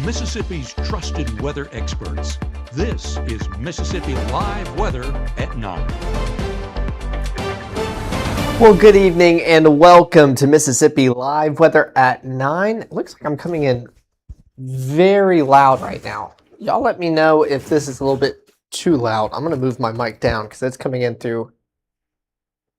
Mississippi's trusted weather experts. This is Mississippi Live Weather at 9. Well, good evening and welcome to Mississippi Live Weather at 9. It looks like I'm coming in very loud right now. Y'all let me know if this is a little bit too loud. I'm going to move my mic down because it's coming in through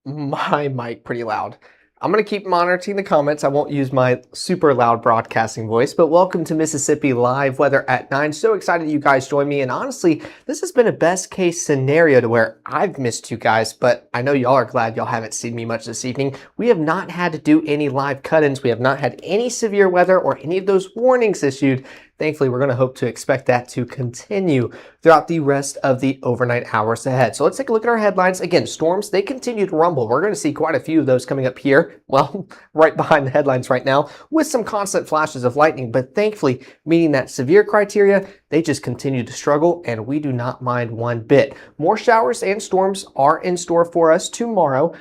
my mic pretty loud. I'm going to keep monitoring the comments. I won't use my super loud broadcasting voice, but welcome to Mississippi Live Weather at 9. So excited you guys joined me. And honestly, this has been a best case scenario to where I've missed you guys, but I know y'all are glad y'all haven't seen me much this evening. We have not had to do any live cut-ins. We have not had any severe weather or any of those warnings issued. Thankfully, we're going to hope to expect that to continue throughout the rest of the overnight hours ahead. So let's take a look at our headlines. Again, storms, they continue to rumble. We're going to see quite a few of those coming up here, well, right behind the headlines right now, with some constant flashes of lightning. But thankfully, meeting that severe criteria, they just continue to struggle, and we do not mind one bit. More showers and storms are in store for us tomorrow.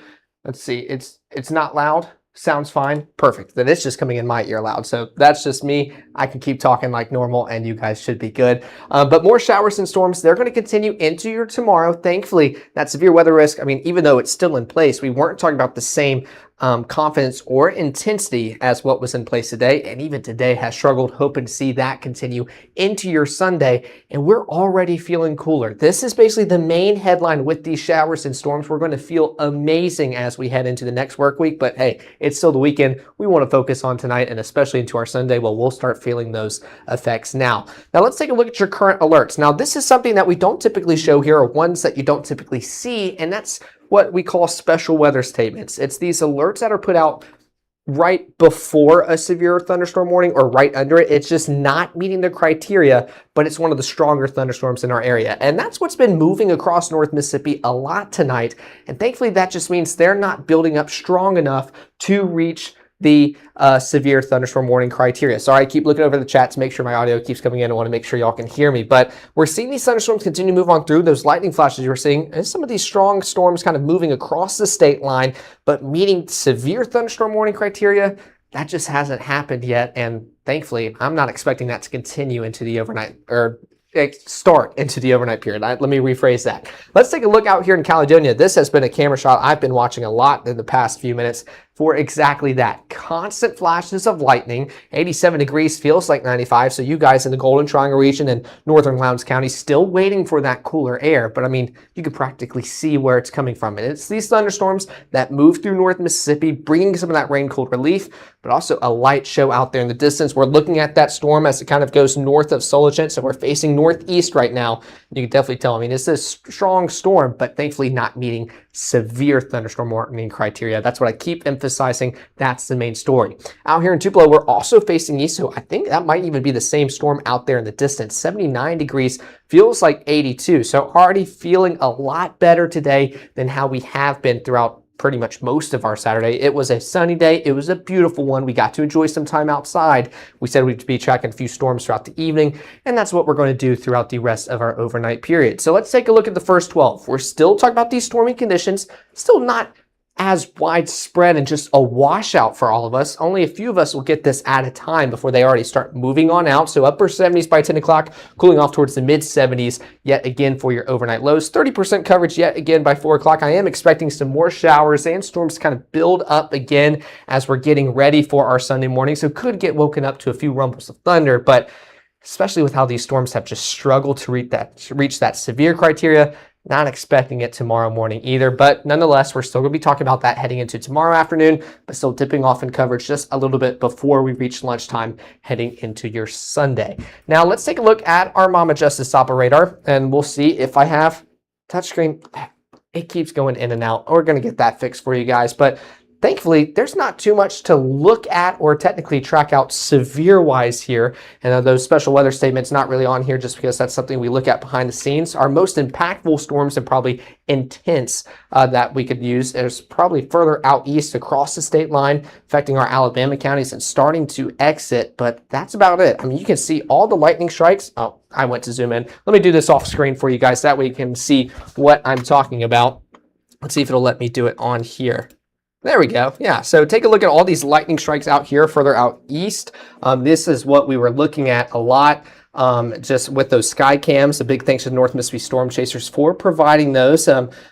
Let's see, it's not loud. Sounds fine. Perfect. Then it's just coming in my ear loud. So that's just me. I can keep talking like normal and you guys should be good. But more showers and storms, they're going to continue into your tomorrow. Thankfully, that severe weather risk, I mean, even though it's still in place, we weren't talking about the same confidence or intensity as what was in place today. And even today has struggled, hoping to see that continue into your Sunday. And we're already feeling cooler. This is basically the main headline with these showers and storms. We're going to feel amazing as we head into the next work week. But hey, it's still the weekend. We want to focus on tonight and especially into our Sunday. Well, we'll start feeling those effects now. Now let's take a look at your current alerts. Now this is something that we don't typically show here, or ones that you don't typically see. And that's what we call special weather statements. It's these alerts that are put out right before a severe thunderstorm warning or right under it. It's just not meeting the criteria, but it's one of the stronger thunderstorms in our area. And that's what's been moving across North Mississippi a lot tonight. And thankfully, that just means they're not building up strong enough to reach the severe thunderstorm warning criteria. Sorry, I keep looking over the chat to make sure my audio keeps coming in. I want to make sure y'all can hear me. But we're seeing these thunderstorms continue to move on through. Those lightning flashes you're seeing, and some of these strong storms kind of moving across the state line, but meeting severe thunderstorm warning criteria, that just hasn't happened yet. And thankfully, I'm not expecting that to continue into the overnight, or start into the overnight period. Let me rephrase that. Let's take a look out here in Caledonia. This has been a camera shot I've been watching a lot in the past few minutes for exactly that. Constant flashes of lightning. 87 degrees feels like 95. So you guys in the Golden Triangle region and northern Lowndes County still waiting for that cooler air. But I mean, you can practically see where it's coming from. And it's these thunderstorms that move through North Mississippi, bringing some of that rain cold relief, but also a light show out there in the distance. We're looking at that storm as it kind of goes north of Solagent. So we're facing northeast right now. You can definitely tell, I mean, it's a strong storm, but thankfully not meeting severe thunderstorm warning criteria. That's what I keep emphasizing. That's the main story. Out here in Tupelo, we're also facing east, so I think that might even be the same storm out there in the distance. 79 degrees feels like 82, so already feeling a lot better today than how we have been throughout pretty much most of our Saturday. It was a sunny day. It was a beautiful one. We got to enjoy some time outside. We said we'd be tracking a few storms throughout the evening, and that's what we're going to do throughout the rest of our overnight period. So let's take a look at the first 12. We're still talking about these stormy conditions, still not as widespread and just a washout for all of us. Only a few of us will get this at a time before they already start moving on out. So upper 70s by 10 o'clock, cooling off towards the mid 70s yet again for your overnight lows. 30% coverage yet again by 4 o'clock. I am expecting some more showers and storms to kind of build up again as we're getting ready for our Sunday morning. So could get woken up to a few rumbles of thunder, but especially with how these storms have just struggled to reach that severe criteria, not expecting it tomorrow morning either, but nonetheless, we're still going to be talking about that heading into tomorrow afternoon, but still dipping off in coverage just a little bit before we reach lunchtime heading into your Sunday. Now, let's take a look at our Mama Justice Doppler radar, and we'll see if I have touchscreen. It keeps going in and out. We're going to get that fixed for you guys, but thankfully, there's not too much to look at or technically track out severe-wise here. And those special weather statements not really on here just because that's something we look at behind the scenes. Our most impactful storms and probably intense that we could use is probably further out east across the state line, affecting our Alabama counties and starting to exit. But that's about it. I mean, you can see all the lightning strikes. Oh, I went to zoom in. Let me do this off screen for you guys. That way you can see what I'm talking about. Let's see if it'll let me do it on here. There we go. Yeah, so take a look at all these lightning strikes out here further out east. This is what we were looking at a lot. Just with those sky cams. A big thanks to the North Mississippi Storm Chasers for providing those.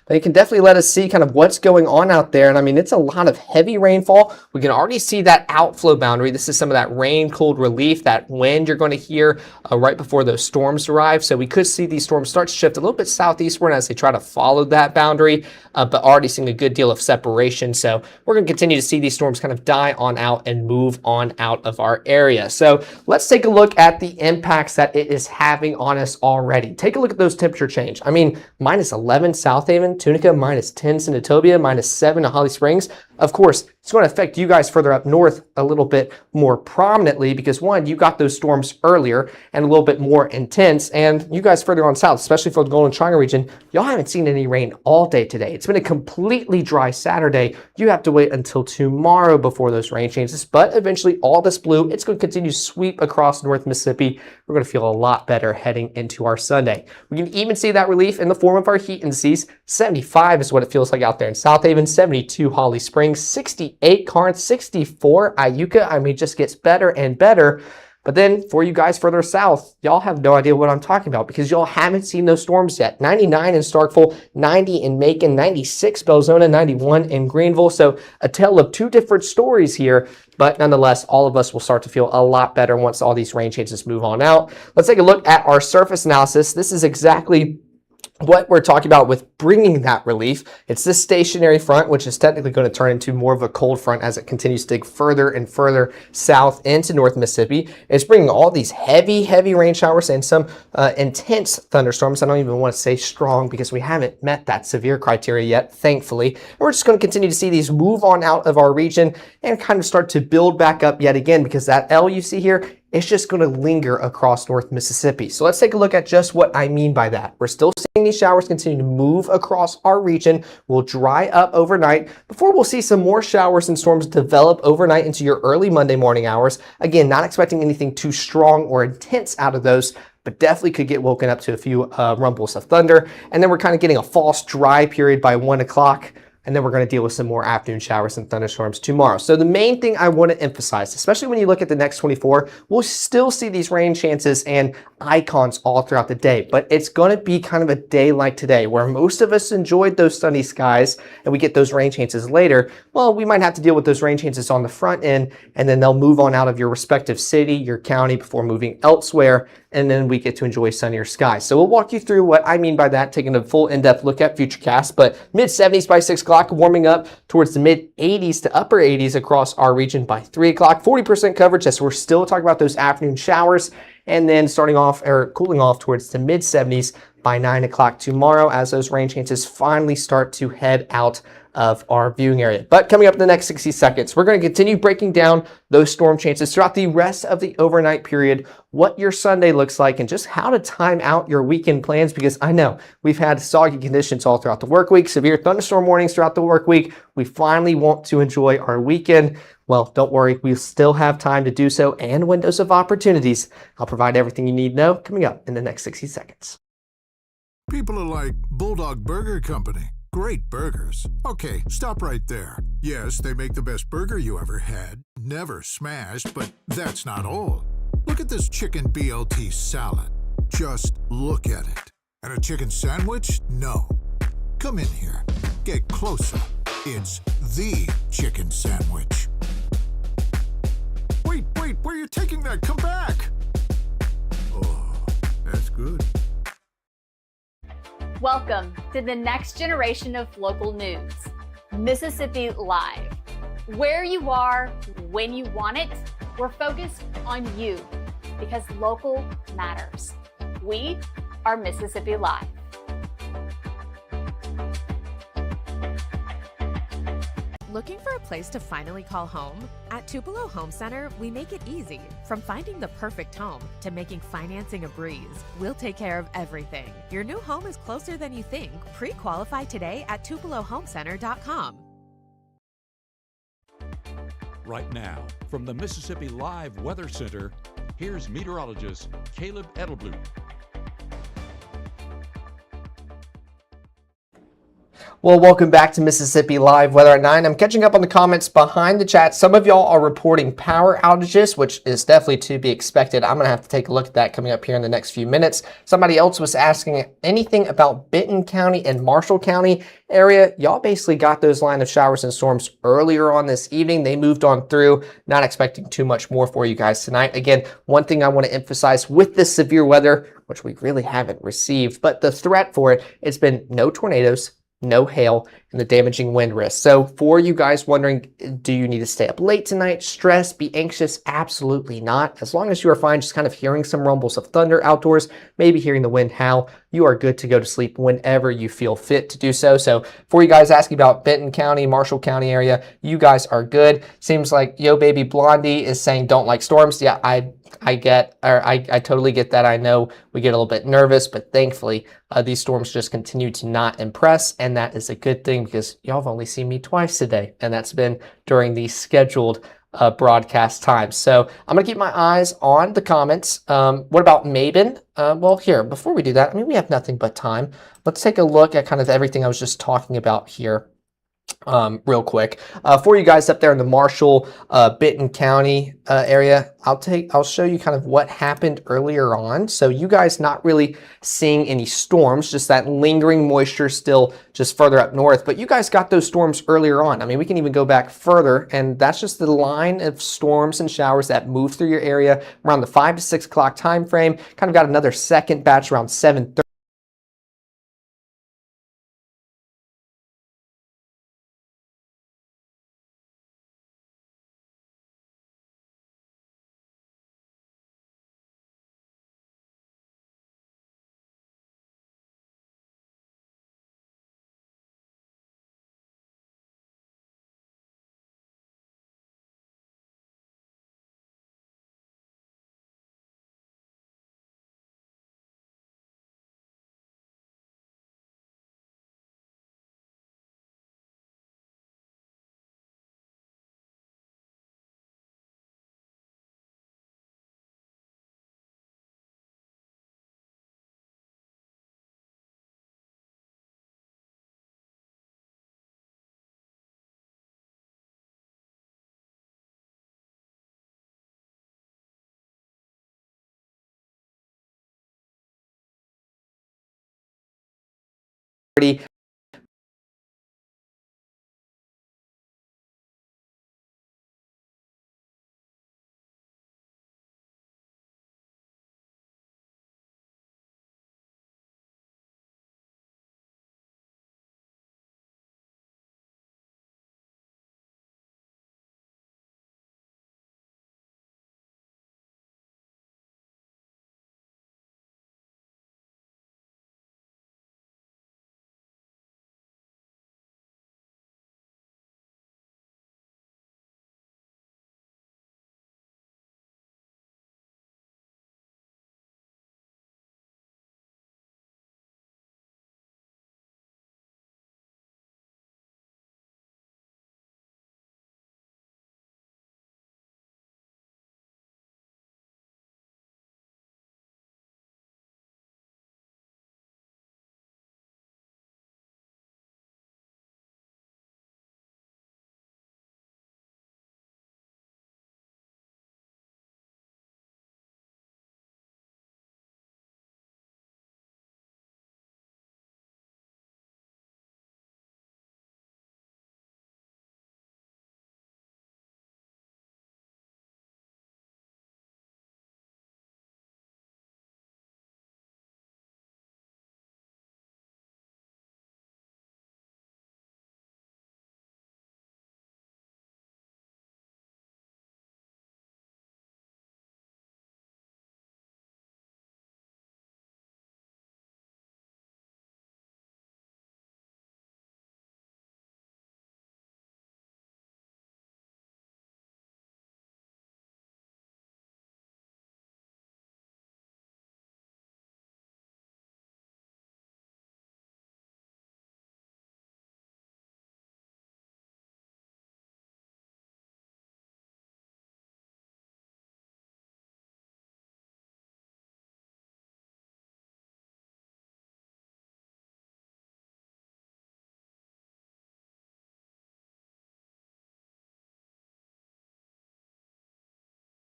They can definitely let us see kind of what's going on out there. And I mean, it's a lot of heavy rainfall. We can already see that outflow boundary. This is some of that rain, cold relief, that wind you're going to hear right before those storms arrive. So we could see these storms start to shift a little bit southeastward as they try to follow that boundary, but already seeing a good deal of separation. So we're going to continue to see these storms kind of die on out and move on out of our area. So let's take a look at the impacts that it is having on us already. Take a look at those temperature change. I mean, minus 11 South Haven, Tunica, minus 10 Senatobia, minus 7 to Holly Springs. Of course, it's going to affect you guys further up north a little bit more prominently because, one, you got those storms earlier and a little bit more intense, and you guys further on south, especially for the Golden Triangle region, y'all haven't seen any rain all day today. It's been a completely dry Saturday. You have to wait until tomorrow before those rain changes, but eventually all this blue, it's going to continue to sweep across North Mississippi. We're going to feel a lot better heading into our Sunday. We can even see that relief in the form of our heat indices. 75 is what it feels like out there in South Haven, 72 Holly Springs, 68 Corinth, 64 Iuka. I mean, it just gets better and better. But then for you guys further south, y'all have no idea what I'm talking about because y'all haven't seen those storms yet. 99 in Starkville, 90 in Macon, 96 Belzona, 91 in Greenville. So a tale of two different stories here. But nonetheless, all of us will start to feel a lot better once all these rain changes move on out. Let's take a look at our surface analysis. This is exactly what we're talking about with bringing that relief. It's this stationary front, which is technically going to turn into more of a cold front as it continues to dig further and further south into North Mississippi. It's bringing all these heavy rain showers and some intense thunderstorms. I don't even want to say strong because we haven't met that severe criteria yet, thankfully. And we're just going to continue to see these move on out of our region and kind of start to build back up yet again because that L you see here, it's just going to linger across North Mississippi. So let's take a look at just what I mean by that. We're still seeing these showers continue to move across our region. Will dry up overnight before we'll see some more showers and storms develop overnight into your early Monday morning hours. Again, not expecting anything too strong or intense out of those, but definitely could get woken up to a few rumbles of thunder. And then we're kind of getting a false dry period by 1 o'clock. And then we're going to deal with some more afternoon showers and thunderstorms tomorrow. So the main thing I want to emphasize, especially when you look at the next 24, we'll still see these rain chances and icons all throughout the day. But it's going to be kind of a day like today where most of us enjoyed those sunny skies and we get those rain chances later. Well, we might have to deal with those rain chances on the front end and then they'll move on out of your respective city, your county before moving elsewhere. And then we get to enjoy sunnier skies. So we'll walk you through what I mean by that, taking a full in-depth look at Futurecast. But mid-70s by 6 o'clock, warming up towards the mid-80s to upper 80s across our region by 3 o'clock. 40% coverage as we're still talking about those afternoon showers. And then starting off or cooling off towards the mid-70s by 9 o'clock tomorrow as those rain chances finally start to head out of our viewing area. But coming up in the next 60 seconds, we're going to continue breaking down those storm chances throughout the rest of the overnight period, what your Sunday looks like, and just how to time out your weekend plans, because I know we've had soggy conditions all throughout the work week, severe thunderstorm warnings throughout the work week. We finally want to enjoy our weekend. Well, don't worry, we still have time to do so and windows of opportunities. I'll provide everything you need to know coming up in the next 60 seconds. People are like Bulldog Burger Company. Great burgers. Okay, stop right there. Yes, they make the best burger you ever had. Never smashed, but that's not all. Look at this chicken BLT salad. Just look at it. And a chicken sandwich? No. Come in here. Get closer. It's the chicken sandwich. Wait, where are you taking that? Come back. Oh, that's good. Welcome to the next generation of local news, Mississippi Live. Where you are, when you want it, we're focused on you because local matters. We are Mississippi Live. Looking for a place to finally call home? At Tupelo Home Center, we make it easy. From finding the perfect home to making financing a breeze, we'll take care of everything. Your new home is closer than you think. Pre-qualify today at TupeloHomecenter.com. Right now, from the Mississippi Live Weather Center, here's meteorologist Caleb Edelblut. Well, welcome back to Mississippi Live Weather at 9. I'm catching up on the comments behind the chat. Some of y'all are reporting power outages, which is definitely to be expected. I'm going to have to take a look at that coming up here in the next few minutes. Somebody else was asking anything about Benton County and Marshall County area. Y'all basically got those line of showers and storms earlier on this evening. They moved on through. Not expecting too much more for you guys tonight. Again, one thing I want to emphasize with this severe weather, which we really haven't received, but the threat for it, it's been no tornadoes, no hail, and the damaging wind risk. So for you guys wondering, do you need to stay up late tonight, stress, be anxious? Absolutely not. As long as you are fine just kind of hearing some rumbles of thunder outdoors, maybe hearing the wind howl, you are good to go to sleep whenever you feel fit to do so. So for you guys asking about Benton County, Marshall County area, you guys are good. Seems like Yo Baby Blondie is saying don't like storms. Yeah, I totally get that. I know we get a little bit nervous, but thankfully these storms just continue to not impress, and that is a good thing because y'all have only seen me twice today, and that's been during the scheduled broadcast time. So I'm gonna keep my eyes on the comments. What about Mabin? Well, here, before we do that, I mean, we have nothing but time. Let's take a look at kind of everything I was just talking about here. Real quick for you guys up there in the Marshall, Benton County area, I'll show you kind of what happened earlier on. So you guys not really seeing any storms, just that lingering moisture still just further up north. But you guys got those storms earlier on. I mean, we can even go back further, and that's just the line of storms and showers that move through your area around the 5 to 6 o'clock time frame. Kind of got another second batch around 7:30.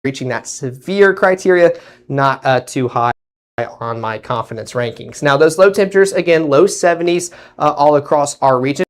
reaching that severe criteria, not too high on my confidence rankings. Now, those low temperatures, again, low 70s all across our region.